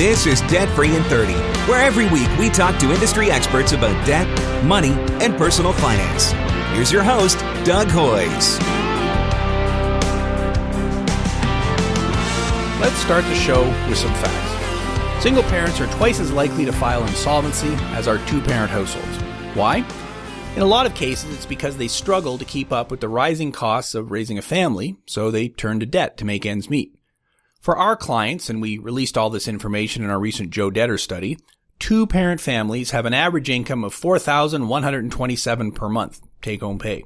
This is Debt Free in 30, where every week we talk to industry experts about debt, money, and personal finance. Here's your host, Doug Hoyes. Let's start the show with some facts. Single parents are twice as likely to file insolvency as are two-parent households. Why? In a lot of cases, it's because they struggle to keep up with the rising costs of raising a family, so they turn to debt to make ends meet. For our clients, and we released all this information in our recent Joe Debtor study, two-parent families have an average income of $4,127 per month, take-home pay.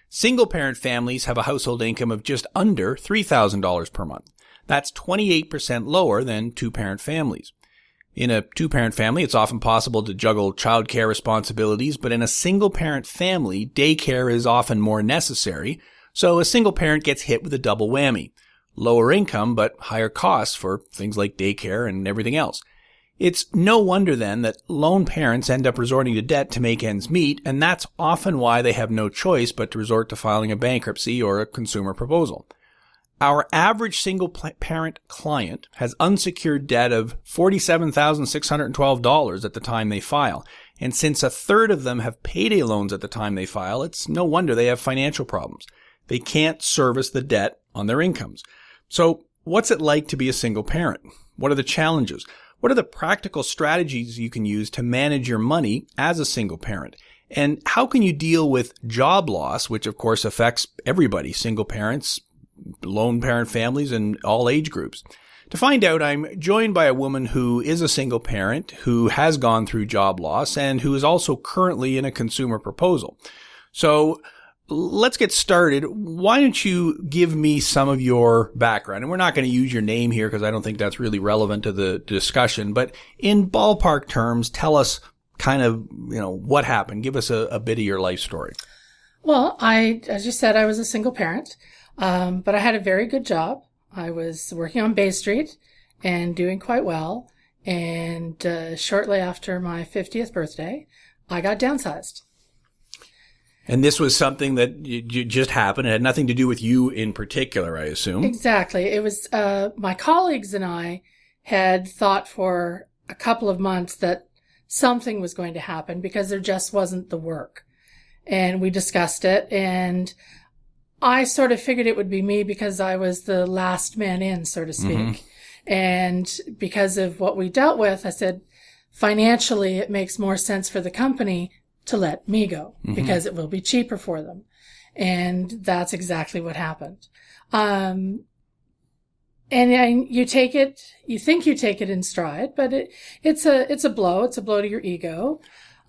Single-parent families have a household income of just under $3,000 per month. That's 28% lower than two-parent families. In a two-parent family, it's often possible to juggle childcare responsibilities, but in a single-parent family, daycare is often more necessary, so a single parent gets hit with a double whammy. Lower income, but higher costs for things like daycare and everything else. It's no wonder then that lone parents end up resorting to debt to make ends meet, and that's often why they have no choice but to resort to filing a bankruptcy or a consumer proposal. Our average single-parent client has unsecured debt of $47,612 at the time they file, and since a third of them have payday loans at the time they file, it's no wonder they have financial problems. They can't service the debt on their incomes. So what's it like to be a single parent? What are the challenges? What are the practical strategies you can use to manage your money as a single parent? And how can you deal with job loss, which of course affects everybody, single parents, lone parent families, and all age groups? To find out, I'm joined by a woman who is a single parent, who has gone through job loss, and who is also currently in a consumer proposal. So let's get started. Why don't you give me some of your background? And we're not going to use your name here because I don't think that's really relevant to the discussion. But in ballpark terms, tell us kind of, what happened. Give us a bit of your life story. Well, as you said, I was a single parent, but I had a very good job. I was working on Bay Street and doing quite well. And shortly after my 50th birthday, I got downsized. And this was something that just happened. It had nothing to do with you in particular, I assume. Exactly. It was my colleagues and I had thought for a couple of months that something was going to happen because there just wasn't the work. And we discussed it, and I sort of figured it would be me because I was the last man in, so to speak. Mm-hmm. And because of what we dealt with, I said, financially, it makes more sense for the company to let me go because it will be cheaper for them. And that's exactly what happened. And you think you take it in stride, but it's a blow. It's a blow to your ego.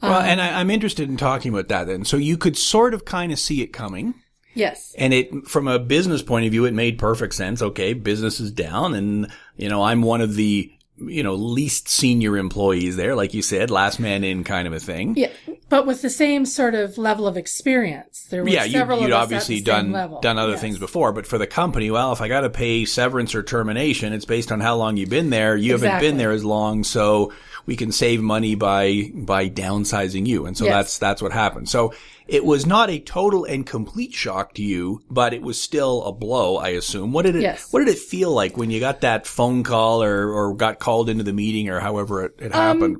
Well, and I'm interested in talking about that then. So you could sort of kind of see it coming. Yes. And from a business point of view, it made perfect sense. Okay, business is down, and, I'm one of the least senior employees there, like you said, last man in kind of a thing. Yeah, but with the same sort of level of experience. There were several you'd of us obviously at the same level. done other things before, but for the company, well, if I got to pay severance or termination, it's based on how long you've been there. You haven't been there as long, so we can save money by downsizing you. And so that's what happened. So it was not a total and complete shock to you, but it was still a blow, I assume. What did it feel like when you got that phone call or got called into the meeting or however it happened?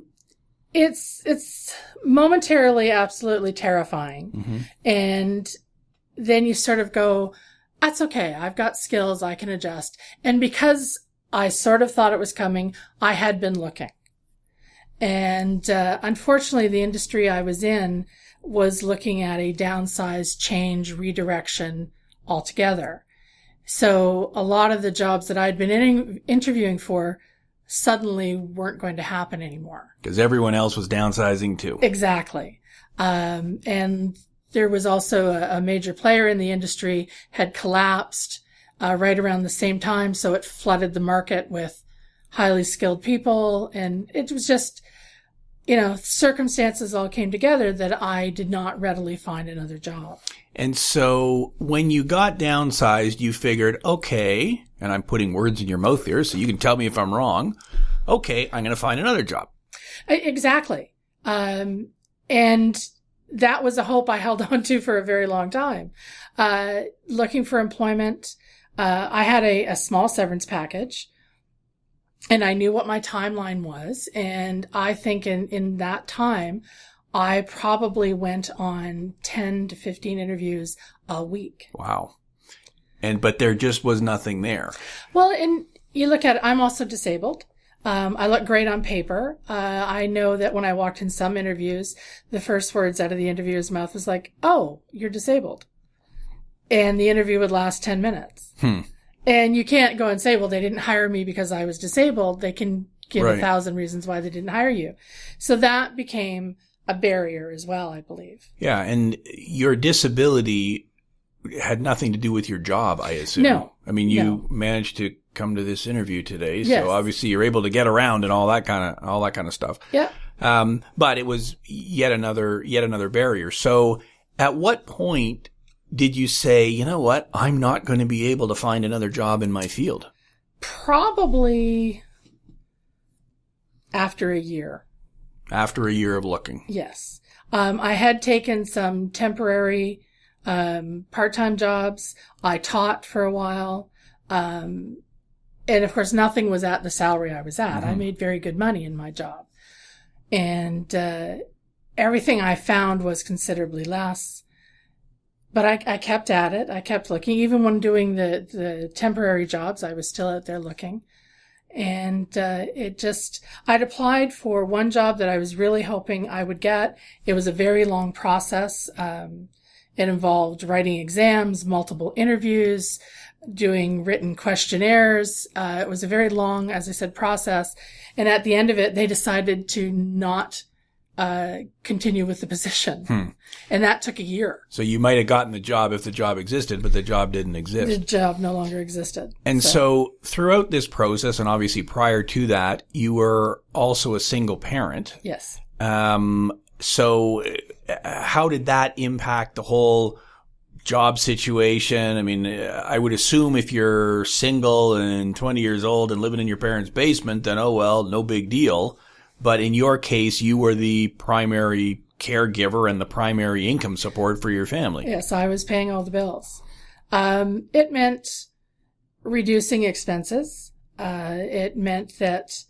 It's momentarily absolutely terrifying. Mm-hmm. And then you sort of go, that's okay. I've got skills. I can adjust. And because I sort of thought it was coming, I had been looking. And unfortunately, the industry I was in was looking at a downsize, change, redirection altogether. So a lot of the jobs that I'd been interviewing for suddenly weren't going to happen anymore. Because everyone else was downsizing too. Exactly. And there was also a major player in the industry had collapsed right around the same time. So it flooded the market with highly skilled people. And it was just, circumstances all came together that I did not readily find another job. And so when you got downsized, you figured, okay, and I'm putting words in your mouth here, so you can tell me if I'm wrong. Okay, I'm going to find another job. Exactly. And that was a hope I held on to for a very long time. Looking for employment. I had a small severance package. And I knew what my timeline was. And I think in that time, I probably went on 10 to 15 interviews a week. Wow. But there just was nothing there. Well, and you look at it, I'm also disabled. I look great on paper. I know that when I walked in some interviews, the first words out of the interviewer's mouth was like, "Oh, you're disabled." And the interview would last 10 minutes. And you can't go and say, well, they didn't hire me because I was disabled. They can give 1,000 reasons why they didn't hire you. So that became a barrier as well, I believe. Yeah. And your disability had nothing to do with your job, I assume. No. I mean, you managed to come to this interview today. Yes. So obviously you're able to get around and all that kind of stuff. Yeah. But it was yet another barrier. So at what point did you say, you know what, I'm not going to be able to find another job in my field? Probably after a year. After a year of looking. Yes. I had taken some temporary part-time jobs. I taught for a while. And of course, nothing was at the salary I was at. I made very good money in my job. And everything I found was considerably less. But I kept at it. I kept looking. Even when doing the temporary jobs, I was still out there looking. And I'd applied for one job that I was really hoping I would get. It was a very long process. It involved writing exams, multiple interviews, doing written questionnaires. It was a very long, as I said, process. And at the end of it, they decided to not continue with the position. And that took a year. So you might have gotten the job if the job existed, but the job didn't exist. The job no longer existed. And so throughout this process, and obviously prior to that, you were also a single parent. Yes. So how did that impact the whole job situation? I mean, I would assume if you're single and 20 years old and living in your parents' basement, then, oh, well, no big deal. But in your case, you were the primary caregiver and the primary income support for your family. Yes, I was paying all the bills. It meant reducing expenses. It meant that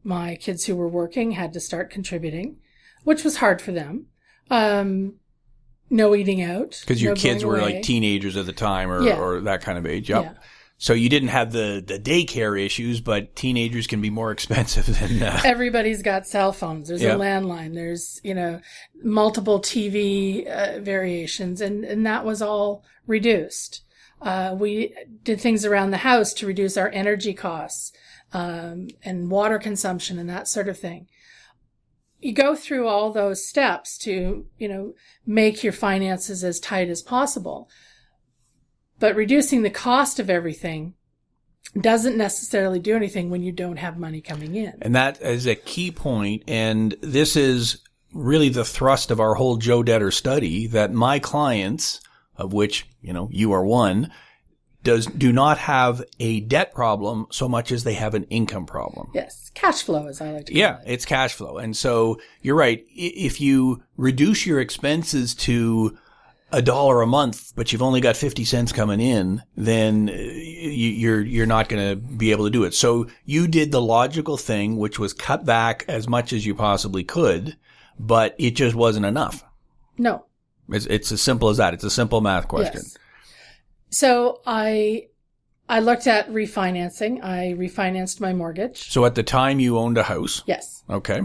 my kids who were working had to start contributing, which was hard for them. No eating out. Because your kids were like teenagers at the time or that kind of age. Yep. Yeah. So you didn't have the daycare issues, but teenagers can be more expensive than Everybody's got cell phones. There's a landline. There's, multiple TV variations, and that was all reduced. We did things around the house to reduce our energy costs and water consumption and that sort of thing. You go through all those steps to, make your finances as tight as possible. But reducing the cost of everything doesn't necessarily do anything when you don't have money coming in. And that is a key point. And this is really the thrust of our whole Joe Debtor study, that my clients, of which, you are one, do not have a debt problem so much as they have an income problem. Yes. Cash flow, as I like to call it. Yeah, it's cash flow. And so you're right. If you reduce your expenses to $1 a month, but you've only got 50 cents coming in, then you're not going to be able to do it. So you did the logical thing, which was cut back as much as you possibly could, but it just wasn't enough. No. It's as simple as that. It's a simple math question. Yes. So I looked at refinancing. I refinanced my mortgage. So at the time you owned a house? Yes. Okay.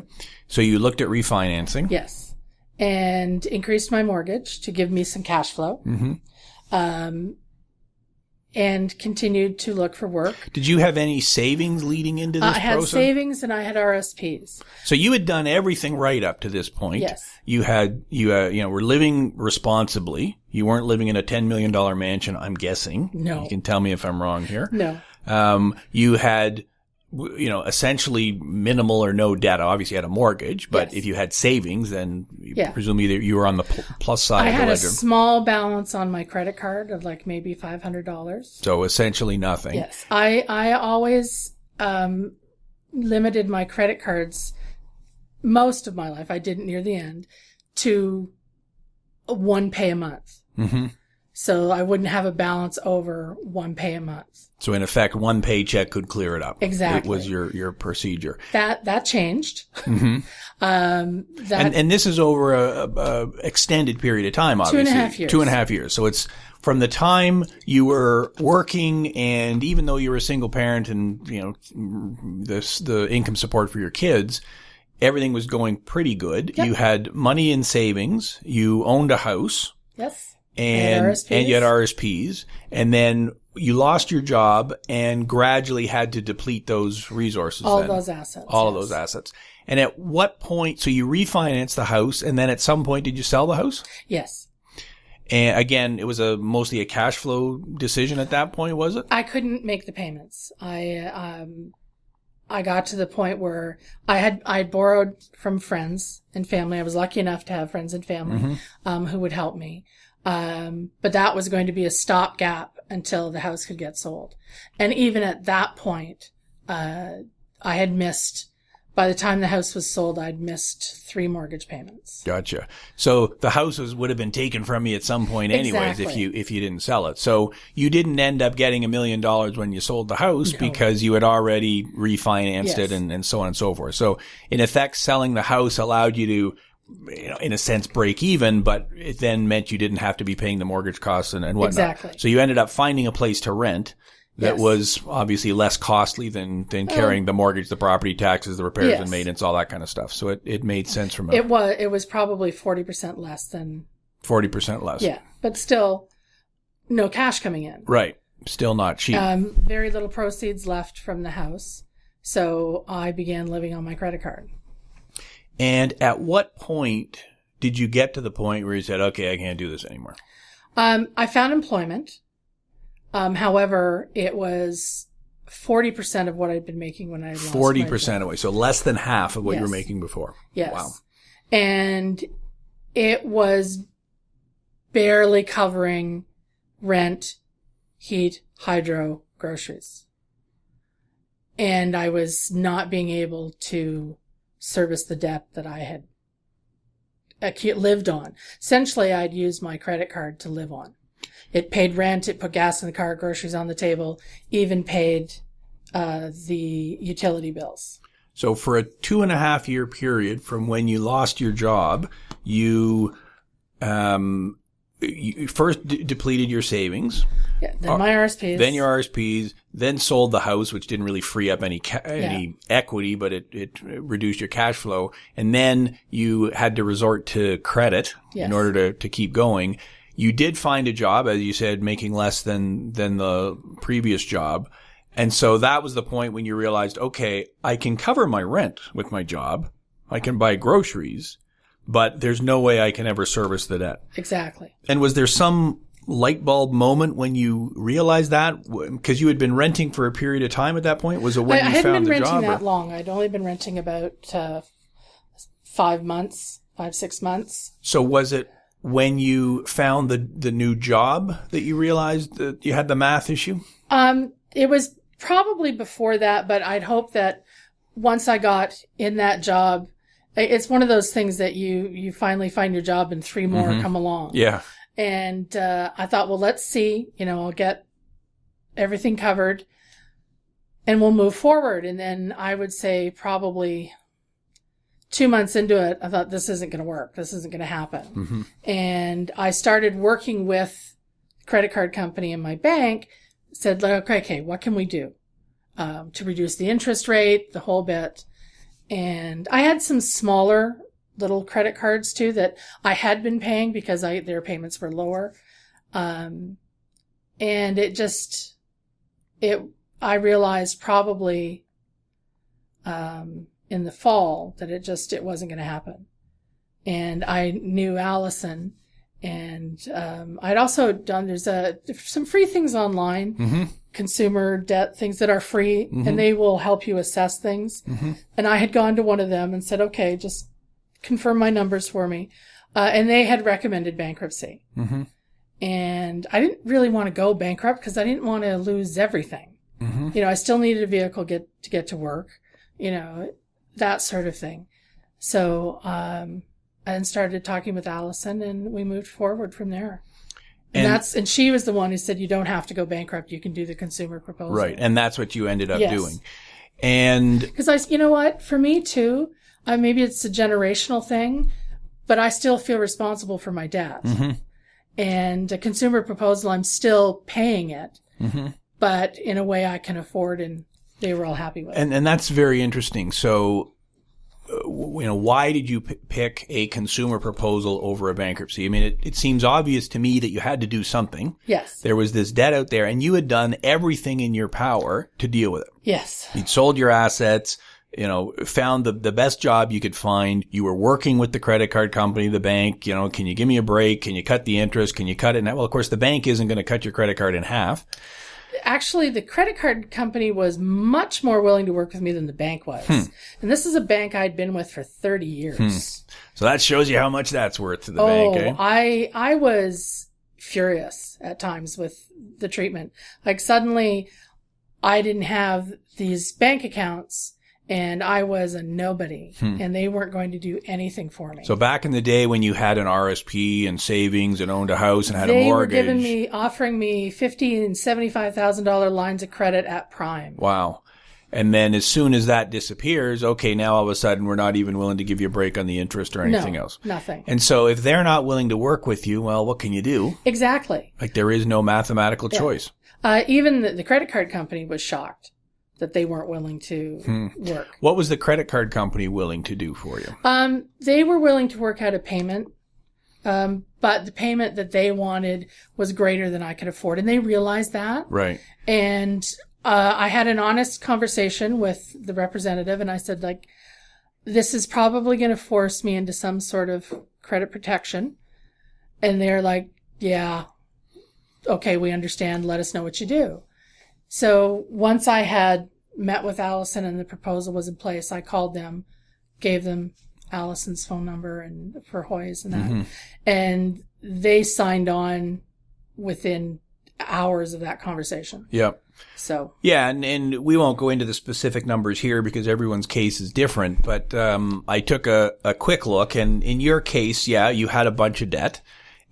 So you looked at refinancing? Yes. And increased my mortgage to give me some cash flow. And continued to look for work. Did you have any savings leading into this process? I had savings and I had RSPs. So you had done everything right up to this point. Yes. You were living responsibly. You weren't living in a $10 million mansion, I'm guessing. No. You can tell me if I'm wrong here. No. You had, essentially minimal or no debt. Obviously you had a mortgage, but if you had savings, then presumably you were on the plus side of the ledger. I had a small balance on my credit card of like maybe $500. So essentially nothing. Yes. I always limited my credit cards most of my life. I didn't near the end to one pay a month. So I wouldn't have a balance over one pay a month. So in effect, one paycheck could clear it up. Exactly. It was your procedure. That changed. Mm-hmm. And this is over a extended period of time, obviously. 2.5 years. 2.5 years. So it's from the time you were working, and even though you were a single parent and, the income support for your kids, everything was going pretty good. Yep. You had money in savings. You owned a house. Yes. And you had RSPs. And then you lost your job and gradually had to deplete those resources. All of those assets. And at what point, so you refinanced the house, and then at some point did you sell the house? Yes. And again, it was mostly a cash flow decision at that point, was it? I couldn't make the payments. I got to the point where I'd borrowed from friends and family. I was lucky enough to have friends and family, who would help me. But that was going to be a stopgap until the house could get sold. And even at that point, I had missed, by the time the house was sold, I'd missed 3 mortgage payments. Gotcha. So the house would have been taken from you at some point anyways, exactly. if you didn't sell it. So you didn't end up getting $1 million when you sold the house because you had already refinanced it and so on and so forth. So in effect, selling the house allowed you to, in a sense, break even, but it then meant you didn't have to be paying the mortgage costs and whatnot. Exactly. So you ended up finding a place to rent that was obviously less costly than carrying the mortgage, the property taxes, the repairs and maintenance, all that kind of stuff. So it made sense from it was probably 40% less than 40% less. Yeah, but still no cash coming in. Right. Still not cheap. Very little proceeds left from the house. So I began living on my credit card. And at what point did you get to the point where you said, okay, I can't do this anymore? I found employment. However, it was 40% of what I'd been making when I lost 40% away. So less than half of what you were making before. Yes. Wow. And it was barely covering rent, heat, hydro, groceries. And I was not being able to service the debt that I had lived on. Essentially, I'd used my credit card to live on. It paid rent, it put gas in the car, groceries on the table, even paid the utility bills. So for a 2.5 year period from when you lost your job, you first depleted your savings. Yeah, then my RSPs. Then your RSPs, then sold the house, which didn't really free up any equity, but it reduced your cash flow. And then you had to resort to credit in order to keep going. You did find a job, as you said, making less than the previous job. And so that was the point when you realized, okay, I can cover my rent with my job. I can buy groceries, but there's no way I can ever service the debt. Exactly. And was there some light bulb moment when you realized that? Because you had been renting for a period of time at that point? Was it when you found the job? I hadn't been renting that long. I'd only been renting about 5 months, 6 months. So was it when you found the new job that you realized that you had the math issue? It was probably before that, but I'd hope that once I got in that job, it's one of those things that you finally find your job and 3 more come along. Yeah. And I thought, well, let's see, I'll get everything covered and we'll move forward. And then I would say probably 2 months into it, I thought, this isn't going to work. This isn't going to happen. Mm-hmm. And I started working with the credit card company in my bank, said, okay, what can we do to reduce the interest rate, the whole bit? And I had some smaller little credit cards too that I had been paying because their payments were lower. And I realized probably, in the fall that it wasn't going to happen. And I knew Allison, and I'd also done, there's some free things online, consumer debt, things that are free, and they will help you assess things. And I had gone to one of them and said, okay, just confirm my numbers for me. And they had recommended bankruptcy. And I didn't really want to go bankrupt because I didn't want to lose everything. I still needed a vehicle to get to work, that sort of thing. So, and started talking with Allison, and we moved forward from there. And she was the one who said, you don't have to go bankrupt. You can do the consumer proposal. Right. And that's what you ended up Yes. doing. And Because you know what? For me too, maybe it's a generational thing, but I still feel responsible for my debt. mm-hmm. And a consumer proposal, I'm still paying it, Mm-hmm. but in a way I can afford, and they were all happy with. And that's very interesting. So, why did you pick a consumer proposal over a bankruptcy? I mean, it seems obvious to me that you had to do something. Yes. There was this debt out there, and you had done everything in your power to deal with it. Yes. You'd sold your assets, found the best job you could find. You were working with the credit card company, the bank, can you give me a break? Can you cut the interest? Can you cut it? Well, of course, the bank isn't going to cut your credit card in half. Actually, the credit card company was much more willing to work with me than the bank was. And this is a bank I'd been with for 30 years. So that shows you how much that's worth to the bank, eh? I was furious at times with the treatment. Like suddenly I didn't have these bank accounts and I was a nobody and they weren't going to do anything for me. So back in the day when you had an RSP and savings and owned a house and had a they mortgage. were offering me $50,000 and $75,000 lines of credit at prime. Wow. And then as soon as that disappears, okay, now all of a sudden we're not even willing to give you a break on the interest or anything else. Nothing. And so if they're not willing to work with you, well, what can you do? Exactly. Like there is no mathematical choice. Even the credit card company was shocked that they weren't willing to work. What was the credit card company willing to do for you? They were willing to work out a payment, but the payment that they wanted was greater than I could afford. And they realized that. Right. And I had an honest conversation with the representative, and I said, this is probably going to force me into some sort of credit protection. And they're like, yeah, okay, we understand. Let us know what you do. So once I had met with Allison and the proposal was in place, I called them, gave them Allison's phone number and for Hoy's and that. And they signed on within hours of that conversation. Yep. So. Yeah, and we won't go into the specific numbers here because everyone's case is different, but I took a quick look, and in your case, yeah, you had a bunch of debt,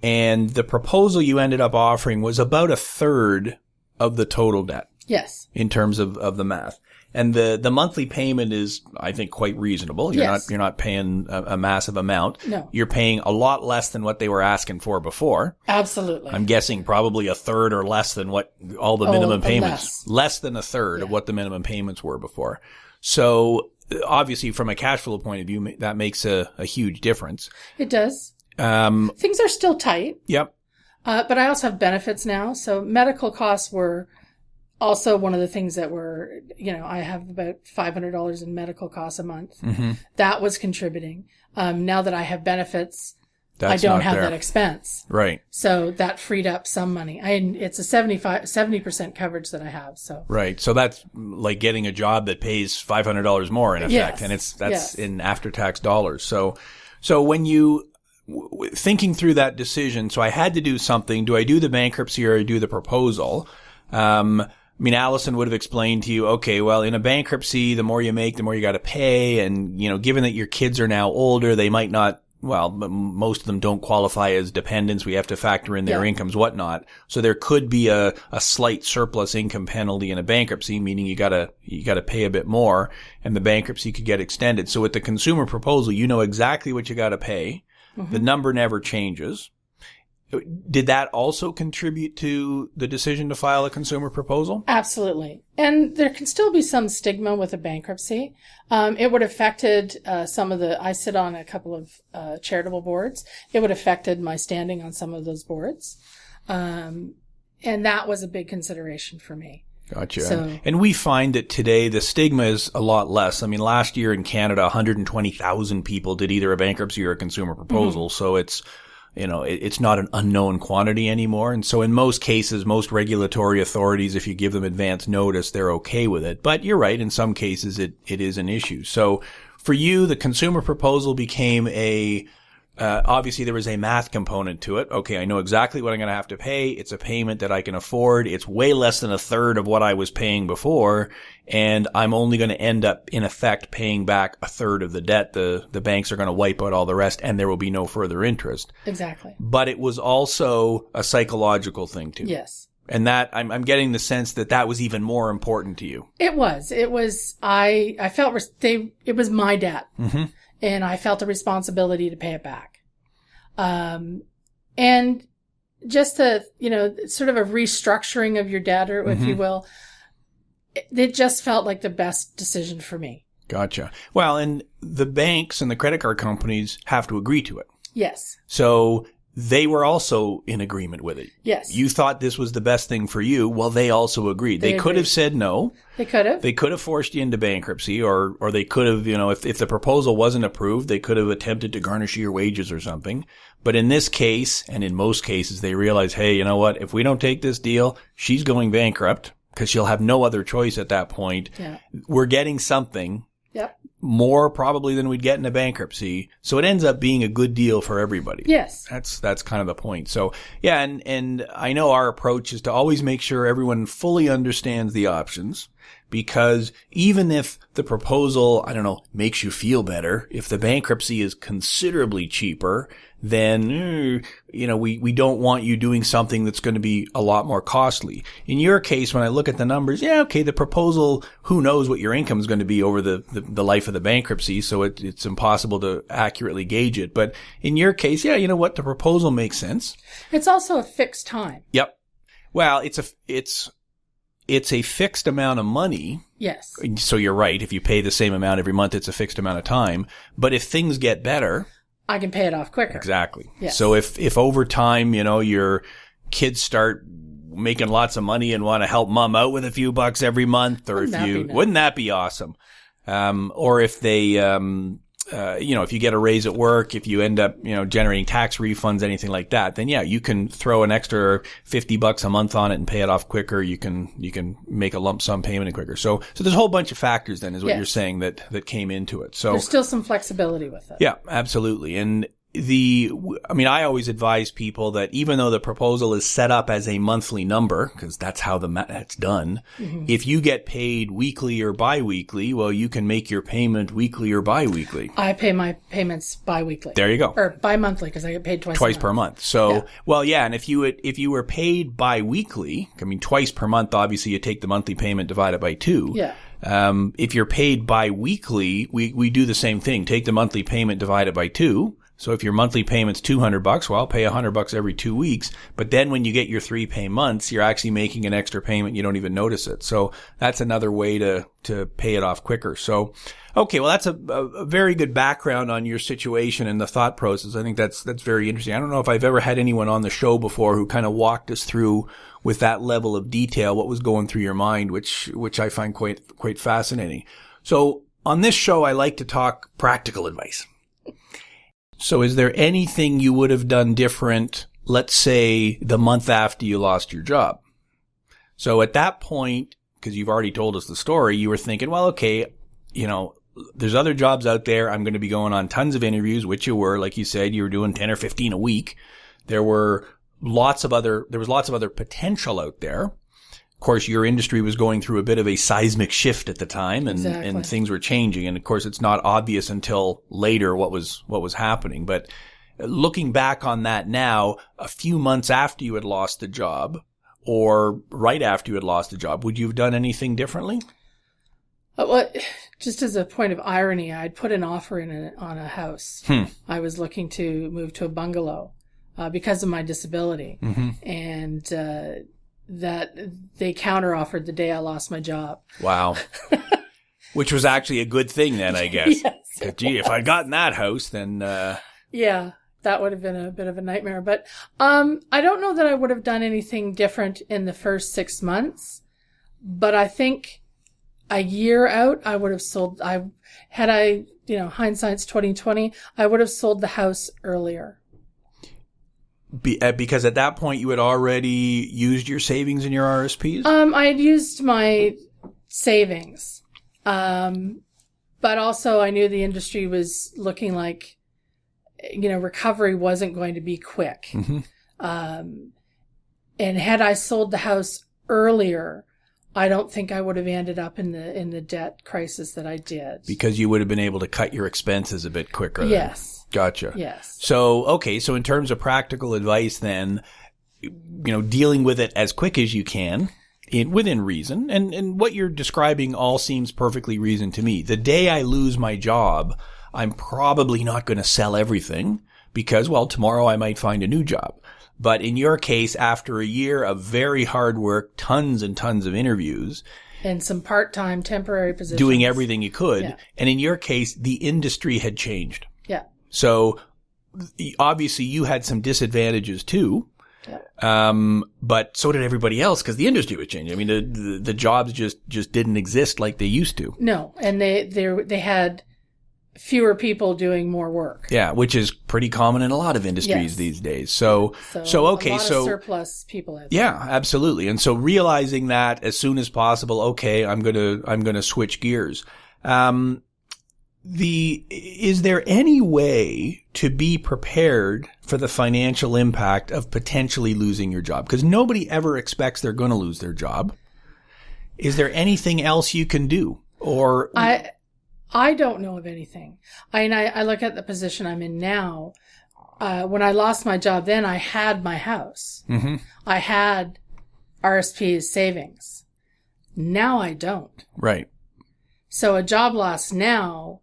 and the proposal you ended up offering was about a third of the total debt. Yes. In terms of the math. And the monthly payment is, I think, quite reasonable. You're not paying a massive amount. No. You're paying a lot less than what they were asking for before. Absolutely. I'm guessing probably a third or less than what all the minimum payments. Less than a third of what the minimum payments were before. So obviously from a cash flow point of view, that makes a huge difference. It does. Things are still tight. Yep. But I also have benefits now. So medical costs were also one of the things that were, I have about $500 in medical costs a month. Mm-hmm. That was contributing. Now that I have benefits, I don't have that expense. Right. So that freed up some money. It's a 70% coverage that I have. So. Right. So that's like getting a job that pays $500 more in effect. Yes. And that's in after-tax dollars. So when you, thinking through that decision, so I had to do something. Do I do the bankruptcy or I do the proposal? Allison would have explained to you, okay, well, in a bankruptcy, the more you make, the more you got to pay. And, given that your kids are now older, they might not, most of them don't qualify as dependents. We have to factor in their incomes, whatnot. So there could be a slight surplus income penalty in a bankruptcy, meaning you got to pay a bit more and the bankruptcy could get extended. So with the consumer proposal, you know exactly what you got to pay. Mm-hmm. The number never changes. Did that also contribute to the decision to file a consumer proposal? Absolutely. And there can still be some stigma with a bankruptcy. It would have affected I sit on a couple of charitable boards. It would have affected my standing on some of those boards. And that was a big consideration for me. Gotcha. And we find that today the stigma is a lot less. Last year in Canada, 120,000 people did either a bankruptcy or a consumer proposal. Mm-hmm. So it's not an unknown quantity anymore. And so in most cases, most regulatory authorities, if you give them advance notice, they're okay with it. But you're right. In some cases, it is an issue. So for you, the consumer proposal became a Obviously, there was a math component to it. Okay, I know exactly what I'm going to have to pay. It's a payment that I can afford. It's way less than a third of what I was paying before, and I'm only going to end up, in effect, paying back a third of the debt. The banks are going to wipe out all the rest, and there will be no further interest. Exactly. But it was also a psychological thing, too. Yes. And that, I'm getting the sense that that was even more important to you. It was. I felt it was my debt. Mm-hmm. And I felt a responsibility to pay it back. And just sort of a restructuring of your debt, or if you will, it just felt like the best decision for me. Gotcha. Well, and the banks and the credit card companies have to agree to it. Yes. So they were also in agreement with it. Yes. You thought this was the best thing for you. Well, they also agreed. They could have said no. They could have. They could have forced you into bankruptcy, or they could have, if the proposal wasn't approved, they could have attempted to garnish your wages or something. But in this case, and in most cases, they realize, hey, you know what? If we don't take this deal, she's going bankrupt because she'll have no other choice at that point. Yeah. We're getting something. Yep. More probably than we'd get in a bankruptcy. So it ends up being a good deal for everybody. Yes. That's kind of the point. So yeah, and I know our approach is to always make sure everyone fully understands the options, because even if the proposal, I don't know, makes you feel better, if the bankruptcy is considerably cheaper, then, we don't want you doing something that's going to be a lot more costly. In your case, when I look at the numbers, yeah, okay, the proposal, who knows what your income is going to be over the life of the bankruptcy, so it's impossible to accurately gauge it. But in your case, yeah, you know what, the proposal makes sense. It's also a fixed time. Yep. Well, it's a fixed amount of money. Yes. So you're right. If you pay the same amount every month, it's a fixed amount of time. But if things get better, I can pay it off quicker. Exactly. Yes. So if over time, your kids start making lots of money and want to help mom out with a few bucks every month, or wouldn't that be awesome? Or if they, if you get a raise at work, if you end up, generating tax refunds, anything like that, then yeah, you can throw an extra $50 a month on it and pay it off quicker. You can make a lump sum payment quicker. So there's a whole bunch of factors then, is what you're saying, that came into it. So there's still some flexibility with it. Yeah, absolutely. And I always advise people that even though the proposal is set up as a monthly number, because that's how that's done, if you get paid weekly or biweekly, well, you can make your payment weekly or biweekly. I pay my payments biweekly. There you go. Or bi-monthly, because I get paid twice per month. So, well, yeah, and if you were paid biweekly, twice per month, obviously you take the monthly payment, divide it by 2. Yeah. If you're paid bi-weekly, we do the same thing. Take the monthly payment, divide it by 2. So if your monthly payment's $200, well, I'll pay $100 every 2 weeks. But then when you get your 3 pay months, you're actually making an extra payment. You don't even notice it. So that's another way to pay it off quicker. So, okay, well, that's a very good background on your situation and the thought process. I think that's very interesting. I don't know if I've ever had anyone on the show before who kind of walked us through with that level of detail what was going through your mind, which I find quite fascinating. So on this show, I like to talk practical advice. So is there anything you would have done different, let's say, the month after you lost your job? So at that point, because you've already told us the story, you were thinking, well, okay, there's other jobs out there. I'm going to be going on tons of interviews, which you were, like you said, you were doing 10 or 15 a week. There was lots of other potential out there. Of course, your industry was going through a bit of a seismic shift at the time, and things were changing. And of course, it's not obvious until later what was happening. But looking back on that now, a few months after you had lost the job, or right after you had lost the job, would you have done anything differently? Well, just as a point of irony, I'd put an offer in on a house. I was looking to move to a bungalow because of my disability, and that they counter-offered the day I lost my job. Wow. Which was actually a good thing then, I guess. Yes. Gee, if I'd gotten that house, then... Yeah, that would have been a bit of a nightmare. But I don't know that I would have done anything different in the first 6 months. But I think a year out, I would have sold... hindsight's 2020, I would have sold the house earlier. Because at that point you had already used your savings in your RSPs? I had used my savings. But also I knew the industry was looking like recovery wasn't going to be quick. And had I sold the house earlier, I don't think I would have ended up in the debt crisis that I did. Because you would have been able to cut your expenses a bit quicker. Yes. Gotcha. Yes. So in terms of practical advice then, dealing with it as quick as you can, within reason, and what you're describing all seems perfectly reasoned to me. The day I lose my job, I'm probably not going to sell everything because, tomorrow I might find a new job. But in your case, after a year of very hard work, tons and tons of interviews, and some part-time temporary positions, doing everything you could, and in your case, the industry had changed. Yeah. So obviously you had some disadvantages too. Yeah. But so did everybody else because the industry was changing. I mean, the jobs just didn't exist like they used to. No. And they had fewer people doing more work. Yeah, which is pretty common in a lot of industries these days. So okay, a lot of surplus people out there. Yeah, absolutely. And so realizing that as soon as possible, okay, I'm gonna switch gears. Is there any way to be prepared for the financial impact of potentially losing your job? Because nobody ever expects they're going to lose their job. Is there anything else you can do? Or I don't know of anything. I look at the position I'm in now. When I lost my job then, I had my house. Mm-hmm. I had RSP's savings. Now I don't. Right. So a job loss now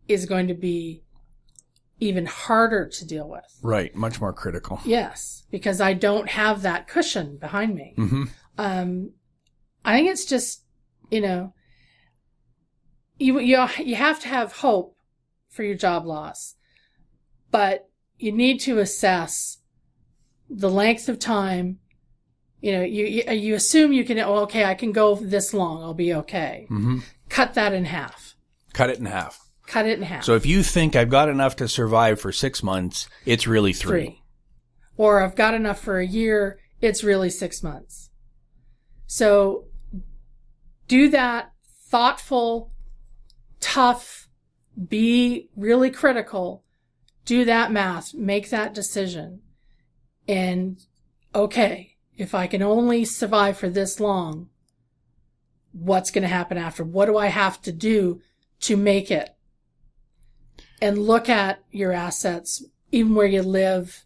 is going to be even harder to deal with. Right. Much more critical. Yes. Because I don't have that cushion behind me. Mm-hmm. I think it's just, you have to have hope for your job loss, but you need to assess the length of time. You assume you can, I can go this long. I'll be okay. Mm-hmm. Cut that in half. Cut it in half. Cut it in half. So if you think I've got enough to survive for 6 months, it's really 3. Or I've got enough for a year, it's really 6 months. So do that thoughtful, tough, be really critical, do that math, make that decision. And okay, if I can only survive for this long, what's going to happen after? What do I have to do to make it? And look at your assets, even where you live,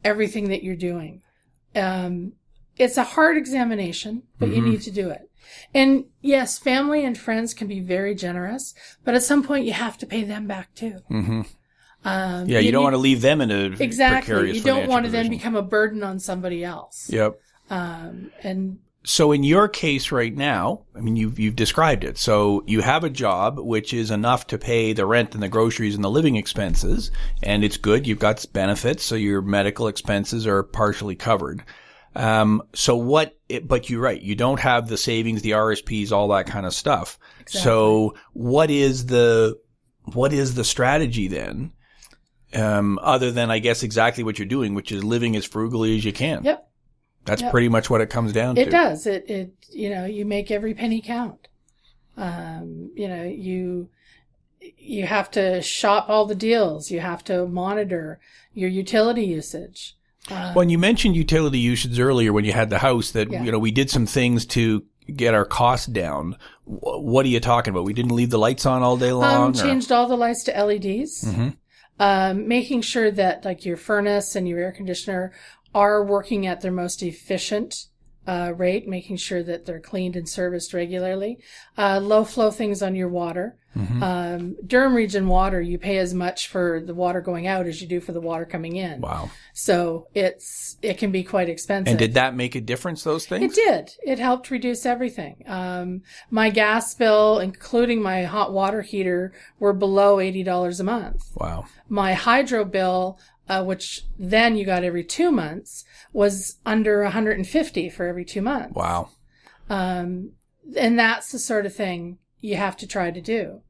everything that you're doing. It's a hard examination, but you need to do it. And yes, family and friends can be very generous, but at some point you have to pay them back too. Mm-hmm. You don't want to leave them in a precarious You don't want to position. then become a burden on somebody else. Yep. And so in your case right now, I mean, you've described it. So you have a job which is enough to pay the rent and the groceries and the living expenses, and it's good. You've got benefits, so your medical expenses are partially covered. But you're right. You don't have the savings, the RSPs, all that kind of stuff. Exactly. So what is the strategy then? Other than, I guess, exactly what you're doing, which is living as frugally as you can. Yep. That's pretty much what it comes down to. It does. You make every penny count. You have to shop all the deals. You have to monitor your utility usage. When you mentioned utility usage earlier when you had the house that, we did some things to get our costs down. What are you talking about? We didn't leave the lights on all day long? Changed all the lights to LEDs. Mm-hmm. Making sure that like your furnace and your air conditioner are working at their most efficient rate, making sure that they're cleaned and serviced regularly. Low flow things on your water. Mm-hmm. Durham Region water, you pay as much for the water going out as you do for the water coming in. Wow. So it can be quite expensive. And did that make a difference, those things? It did. It helped reduce everything. My gas bill, including my hot water heater, were below $80 a month. Wow. My hydro bill, which then you got every 2 months, was under $150 for every 2 months. Wow. And that's the sort of thing you have to try to do.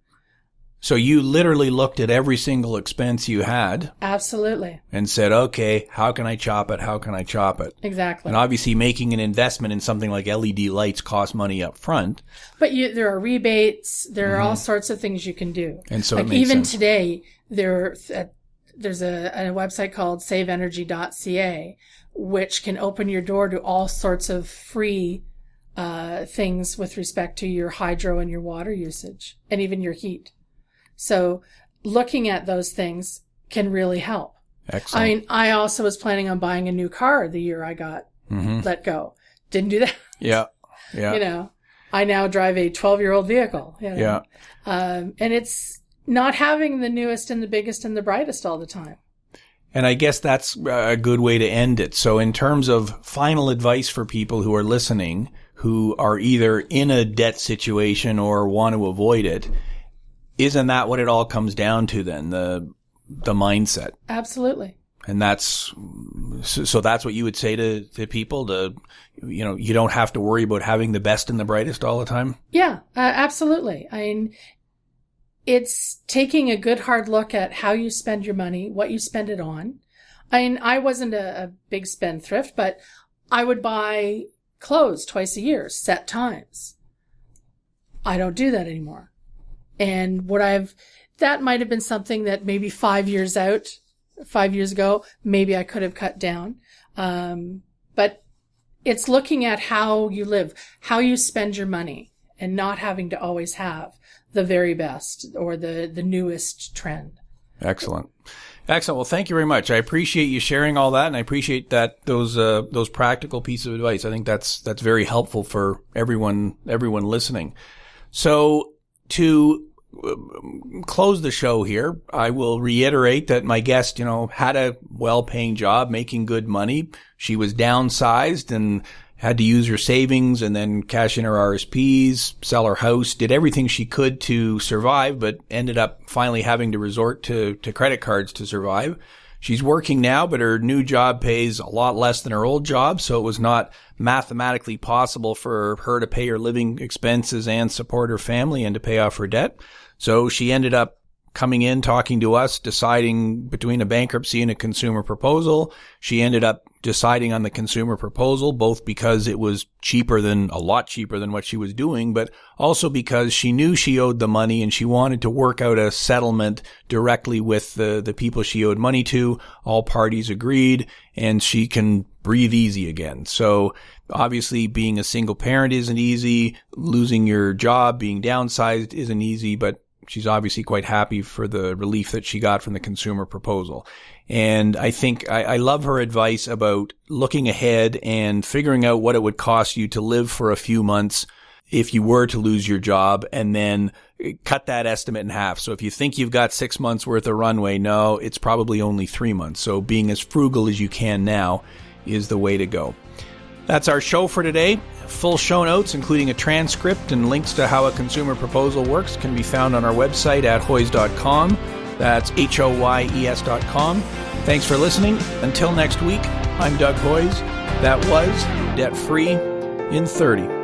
So you literally looked at every single expense you had. Absolutely. And said, okay, how can I chop it? How can I chop it? Exactly. And obviously making an investment in something like LED lights costs money up front. But there are rebates. There are all sorts of things you can do. And so like it makes even sense. today, there's a website called saveenergy.ca, which can open your door to all sorts of free things with respect to your hydro and your water usage, and even your heat. So looking at those things can really help. Excellent. I mean, I also was planning on buying a new car the year I got let go. Didn't do that. Yeah. Yeah. You know, I now drive a 12-year-old vehicle. You know? Yeah. And it's not having the newest and the biggest and the brightest all the time. And I guess that's a good way to end it. So in terms of final advice for people who are listening, who are either in a debt situation or want to avoid it, isn't that what it all comes down to then? The mindset. Absolutely. And that's what you would say to people, you don't have to worry about having the best and the brightest all the time? Yeah, absolutely. I mean, it's taking a good hard look at how you spend your money, what you spend it on. I mean, I wasn't a big spendthrift, but I would buy clothes twice a year, set times. I don't do that anymore. And that might have been something that maybe 5 years ago, maybe I could have cut down. But it's looking at how you live, how you spend your money, and not having to always have the very best or the newest trend. Excellent. Well, thank you very much. I appreciate you sharing all that, and I appreciate that those practical pieces of advice. I think that's very helpful for everyone listening. So to close the show here, I will reiterate that my guest, had a well-paying job, making good money. She was downsized and had to use her savings and then cash in her RSPs, sell her house, did everything she could to survive, but ended up finally having to resort to credit cards to survive. She's working now, but her new job pays a lot less than her old job, so it was not mathematically possible for her to pay her living expenses and support her family and to pay off her debt. So she ended up coming in, talking to us, deciding between a bankruptcy and a consumer proposal. She ended up deciding on the consumer proposal, both because it was a lot cheaper than what she was doing, but also because she knew she owed the money and she wanted to work out a settlement directly with the people she owed money to. All parties agreed, and she can breathe easy again. So obviously being a single parent isn't easy. Losing your job, being downsized isn't easy, but she's obviously quite happy for the relief that she got from the consumer proposal. And I think I love her advice about looking ahead and figuring out what it would cost you to live for a few months if you were to lose your job, and then cut that estimate in half. So if you think you've got 6 months worth of runway, no, it's probably only 3 months. So being as frugal as you can now is the way to go. That's our show for today. Full show notes, including a transcript and links to how a consumer proposal works, can be found on our website at hoyes.com. That's HOYES.com. Thanks for listening. Until next week, I'm Doug Hoyes. That was Debt Free in 30.